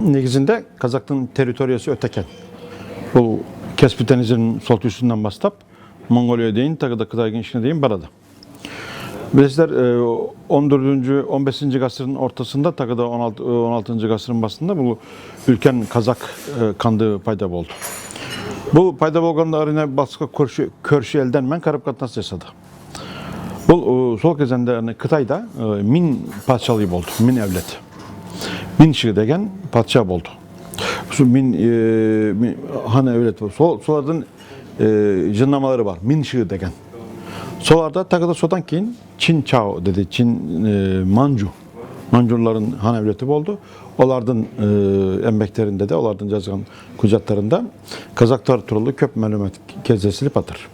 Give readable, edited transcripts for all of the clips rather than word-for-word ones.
negizinde Kazak'ın teritoriyası öteken. Bu Kespi Denizi'nin sol üstünden başlap Mongoliya deyin, takıda Kıtay'ın işine deyin barada. Bizler 14. 15. asırın ortasında takıda 16. asırın başında bu ülken Kazak kandığı payda oldu. Bu payda bolganda arına baskı körşü elden men karıp katnas yaşadı. Bu sol kezende Kıtay'da min padşalığı oldu, min evlet. Min şığı degen padşah oldu. Min han evlet var. Solardan jınlamaları var, min şığı degen. Solarda takıda sodan keyin Çin Çao dedi, Çin Mancu. Mancurların han evleti oldu. Olardan embeklerinde de, olardan yazgan kucatlarında Kazaklar turalı köp məlumat kezesilip atır.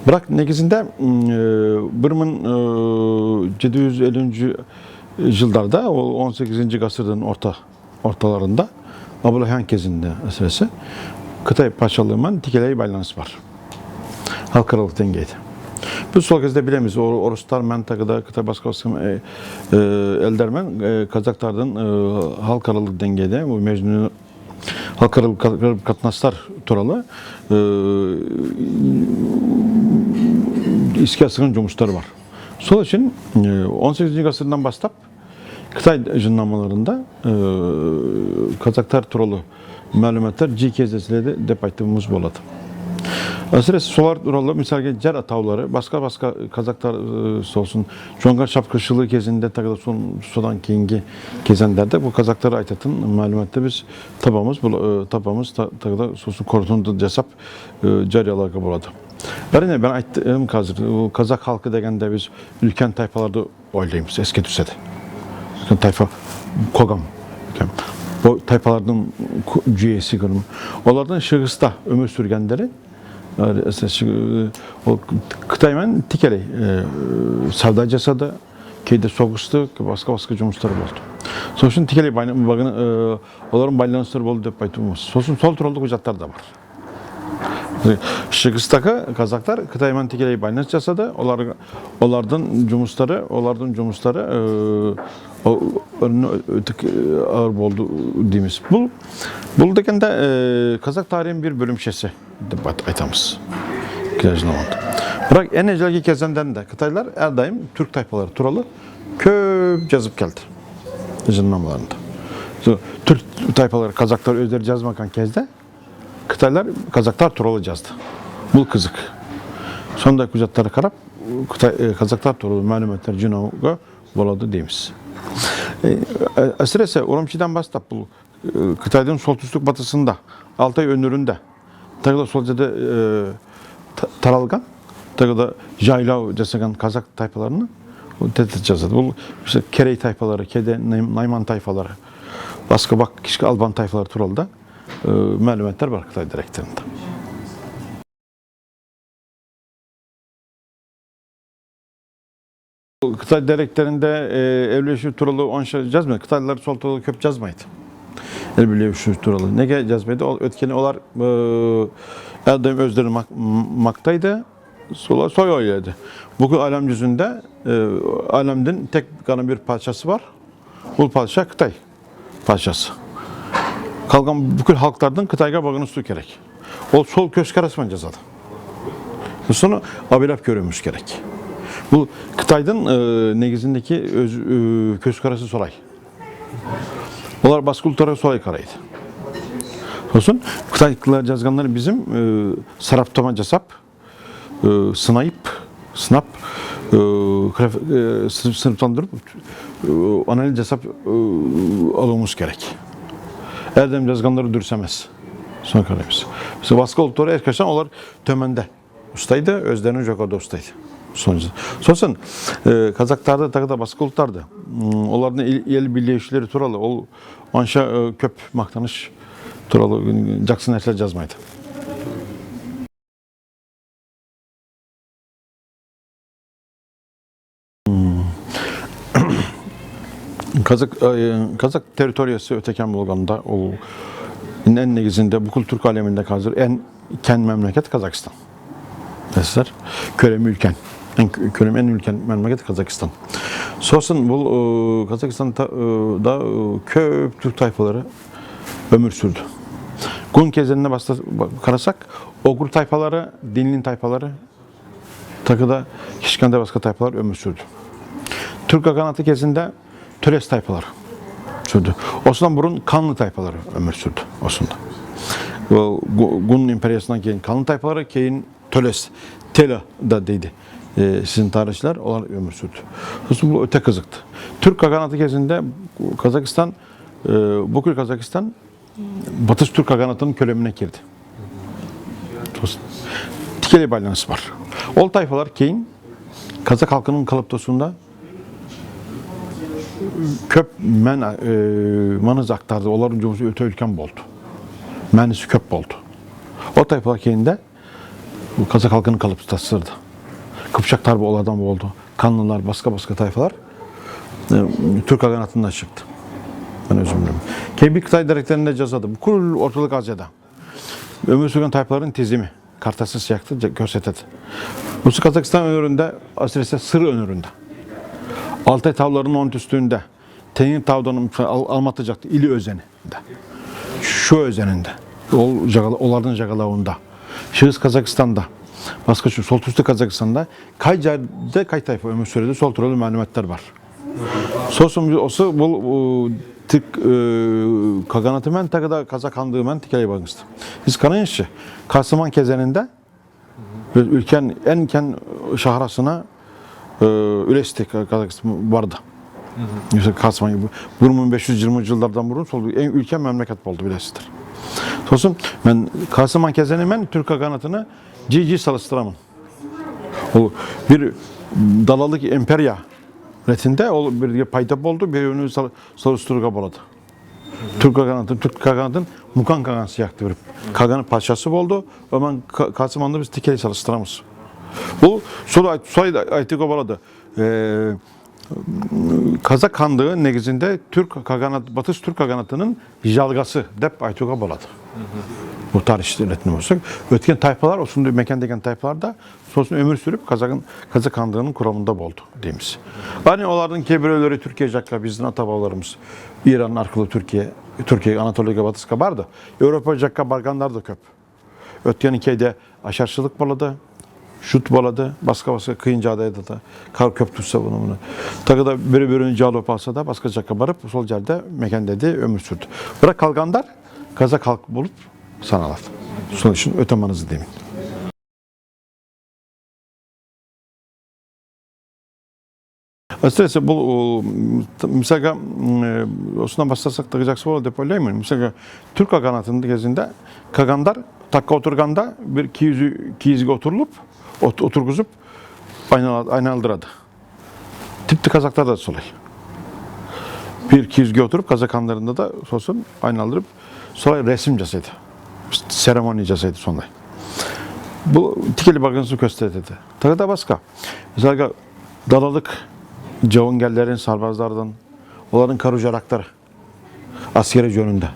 Bırak negizinde 1750. yıllarda, o 18. asırın ortalarında Abulahan kezinde esası Kıtay paşalığıyla tikeleyi bağlantısı var. Halkaralık dengeydi. Bu sol kezde bilemiz. Oruslar mentakıda Kıtay baskısı eldermen Kazaklardan halkaralık dengede bu mecnun halkaralık katnaslar turalı iskiyasının cumusları var. Sol için 18. asırdan başlap Kıtay jınlamalarında Kazaklar turalı məlumatlar G-kezesiyle de paytımız boladı. Asıresi solar turalı misalge cer atavları başka Kazaklar olsun Jongar şapkışılığı kezinde takıda sodan keyingi kezenlerde bu Kazaklara aytatın məlumatda biz tapamız takıda sosun korutunda cesap cariyalarga boladı. Ben aytım Kazak halkı degende biz ülken tayfalarda oylayımız eski düzede. Tayfa kogam. Bu tayfalardan cüyesi görüm. Onlardan Şırgız'da ömür sürgenleri o Kıtaymen tikeli savda cesadı keyde soğustu başka cumusları oldu. Sonuçta tikeli onların baylanışları oldu deyip aytımız. Sonuçta sol turalda kucatlar da var. Şırgız'daki Kazaklar Kıtaymen tikeli baylanış cesadı onlardan cumusları önüne ağır oldu deyimiz. Bu de Kazak tarihin bir bölümşesi aytamız. Bırak en ecelki kezenden de Kıtaylar her daim Türk tayfaları turalı köp yazıp geldi. Jınlamalarında. Türk tayfaları Kazaklar özleri yazmakan kezde Kıtaylar Kazaklar turalı yazdı. Bu kızık. Sonunda kucatları karab Kazaklar turalı məlumatlar cinoga boladı deyimiz. Esrese Urumçi'den başlap bu Kıtay'ın soltüstük batısında Altay önüründe takıda solcada taralgan takıda Jaylav cesagan Kazak tayfalarını tehdit cesadı. Bu işte Kerey tayfaları, Kede, Nayman tayfaları, başka kişi Alban tayfaları turalda məlumatlar var Kıtay direktöründe. Kıtay direktöründe evleşi turalı onşa yazmıyor. Kıtaylılar sol turalı köp yazmaydı. Evleşi turalı. Ne yazmaydı? Ötkeni olar Erdem özleri maktaydı. Soy oyladı. Bugün alem yüzünde alemden tek kanı bir parçası var. Bu parça Kıtay parçası. Kalkan bütün halklardan Kıtay'a bakını su gerek. O sol köşk arasından cezadı. Sonra abilap görülmüş gerek. Bu Kıtay'ın negizindeki köşk arası Solay. Onlar baskı ultara Solay karaydı. Olsun Kıtaylılar yazganları bizim saraptama cesap, sınıflandırıp analiz cesap alınmış gerek. Erdem yazganları dürsemez. Son karayımız. Mesela baskı ultara erkeşten onlar tömende ustaydı, özlerinin jokarda ustaydı. Sonuçta Kazaklarda takıda baskı ultardı. Onların el birleşleri turalı. O anşa köp maktanış turalı Jackson Ertel yazmaydı. Kazak teritoriyası öteken bolganda o en negizinde bu Türk aleminde hazır en memleket Kazakistan. Mesela kölem ülken. En ülken memleket Kazakistan. Sosun bu Kazakistan'da köp Türk tayfaları ömür sürdü. Gun kezenine bakarsak Ogur tayfaları, Dinlin tayfaları, takıda Kişkande başka tayfalar ömür sürdü. Türk Kaganatı kezinde Töles tayfaları sürdü. Osman burun Kanlı tayfaları ömür sürdü Osman'da. Gun İmperyası'ndan keyin Kanlı tayfaları, keyin Töles, Tela da dedi. Sizin tarihçiler onlar ömür sürdü. Osman bu öte kızıktı. Türk Kaganatı kezinde Kazakistan, bugün Kazakistan Batı Türk Kaganatı'nın kölemine girdi. Tikeli bağlantısı var. Ol tayfalar keyin Kazak halkının kalıptosunda köp manız aktardı. Onların cumhuriyeti öte ülken boldu. Menisi köp boldu. O tayfalar keyinde Kazak halkının kalıptosuydu. Kıpçak tarbi olardan oldu. Kanlılar, başka tayfalar Türk Kaganatından çıktı. Ben özür dilerim. Kebik Kıtay direklerinde cazadı. Bu kul ortalık Asya'da. Ömür süren tayfaların tezimi. Kartasız yaktı, görsetedi. Bu Kazakistan önüründe, Asya'da Sır önüründe. Altay tavlarının onun üstünde. Tenin tavdanın almatıcaktı. İli özeninde. Şu özeninde. Onların jagalavında. Şahıs Kazakistan'da. Başka şu soltüstü Kazakistan'da kay cerde kay tayfa ömür sürede sol türlü malumatlar var. Sosun osu bu Türk Kaganatı men takıda Kazak handığı men tikeli bağımızdı. Biz kanayınşı Kasıman kezeninde ülken enken şahrasına ülesti Kazakistan vardı. Mesela Kasıman gibi. Bunun 520 yıllardan burun sol en ülke memleket oldu bilesidir. Sosun ben Kasıman kezeni men Türk Kaganatı'nı cici salıstıramın. O bir dalalık emperya retinde bir paytap oldu, bir yönü salısturga boladı. Türk Kaganat'ın Mukan Kagan'sı yaktı bir. Kagan'ın paşası oldu. Ama Kasıman'da biz tikeli salıstıramız. Bu soy aytıga boladı. Kazak Hanlığı negizinde Türk Kaganat, Batı Türk Kaganatı'nın jalgası dep aytıga boladı. Bu tarih öğretini olsak. Ötken tayfalar, o şimdi mekandaki tayfalar da sonuçta ömür sürüp Kazak Hanlığı'nın kuramında oldu diyemiz. Hani onların kebirleri Türkiye Jacka, bizim atabalarımız İran'ın arkalı Türkiye, Anatolia'ya batıska vardı. Avrupa Jacka Balkanlar da köp. Ötken hikayede aşarçılık boladı, şut boladı, başka kıyınca adayda da kar köp tutsa bunu. Takı da biri cevap alsa da başka Jacka barıp sol yerde mekan dedi ömür sürdü. Bırak kalganlar Kazak halk bulup sanalar. Sonuçta ötemanızı demin. Açıkçası bu mesela Osman başlasak da gıcaksı olur depolayayım mı? Mesela Türk Kaganatı'nın gezinde Kaganlar takka oturganda bir 200 oturulup oturguzup aynaldıradı. Tipti Kazaklar da solay. Bir 200 oturup Kazak hanlarında da sosun aynaldırıp solay resim casaydı. Seremoni casaydı sonray. Bu tikeli bakınsız gösterdi. Tabii da başka. Mesela dalalık Cavungerlerin, sarbazlardan, onların karucarakları, askeri yönünde,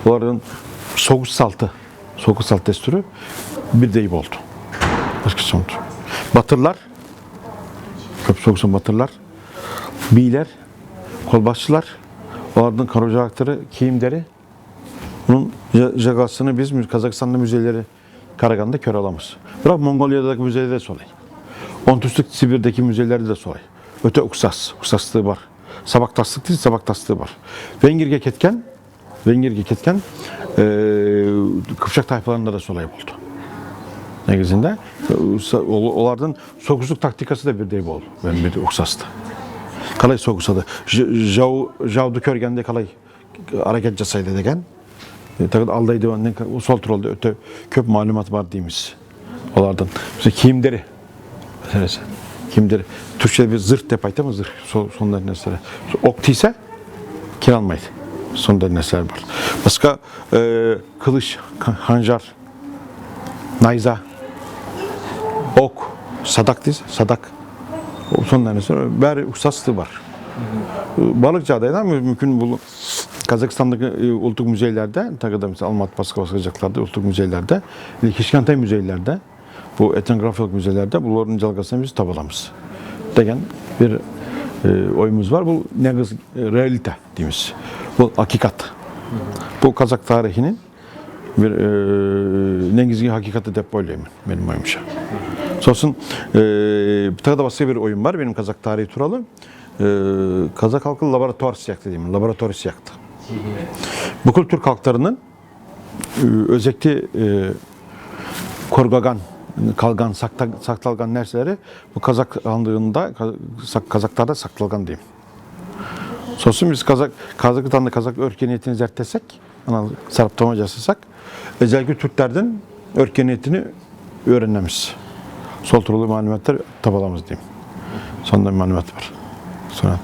onların soğuk salt desturu bir deyip oldu. Başka sonuç. Batırlar, soğuk Batırlar, Biler, kolbasçılar, onların karucarakları, kiyimleri, bunun jagasını biz Kazakistan'da müzeleri Karagan'da kör alamız. Bırak Mongolya'daki müzeleri de solay. Ontüslük Sibir'deki müzeleri de solay. Öte uksaslığı var. Sabaktaslık değil, sabaktaslığı var. Vengirge ketken Kıpçak tayfalarında da solay oldu. Negizinde onlardan sokusluk taktikası da bir deyip oldu. Ben bir uksastı. Kalay sokusadı. Javdu körgende kalay hareket casaydı degen. Takıda aldaydı o sol trolda öte köp malumat var diyemiz. Onlardan. Mesela kiyimleri meselesi. Kimdir? Türkçe'de bir zırh depaydı mı zırh sonunda nesneler. Ok ise kiralmaydı. Sonunda nesneler var. Başka kılıç, hancar, nayza, ok, sadak değil, sadak. O sonunda nesneler. Bari uksaslığı var. Balıkçı adaydan mümkün bu Kazakistan'daki ultuk müzeylerde, takıda mesela Almatı başka ultuk müzeylerde, Kişkantay müzeylerde, bu etnografik müzelerde bunların calgasını biz tabalamız. Degen bir oyumuz var. Bu negiz realite deyimiz. Bu hakikat. Bu Kazak tarihinin bir negizgi hakikati dep oylayım benim oyumuşa. Sosun bir tane da başka bir oyun var benim Kazak tarihi turalı. Kazak halkı laboratuvar siyaktı diyeyim. Laboratuvar siyaktı. Bu Türk halklarının özellikle korgagan, kalgan, saktalgan nerseleri bu Kazak handığında, Kazaklarda saktalgan diyeyim. Sosun biz Kazak'tan Kazak örkeniyetini zertlesek, saraptama yasasak, özellikle Türklerden örkeniyetini öğrenmemiz. Sol turulu malumatlar tabalamız diyeyim. Sonunda bir malumat var. Sonra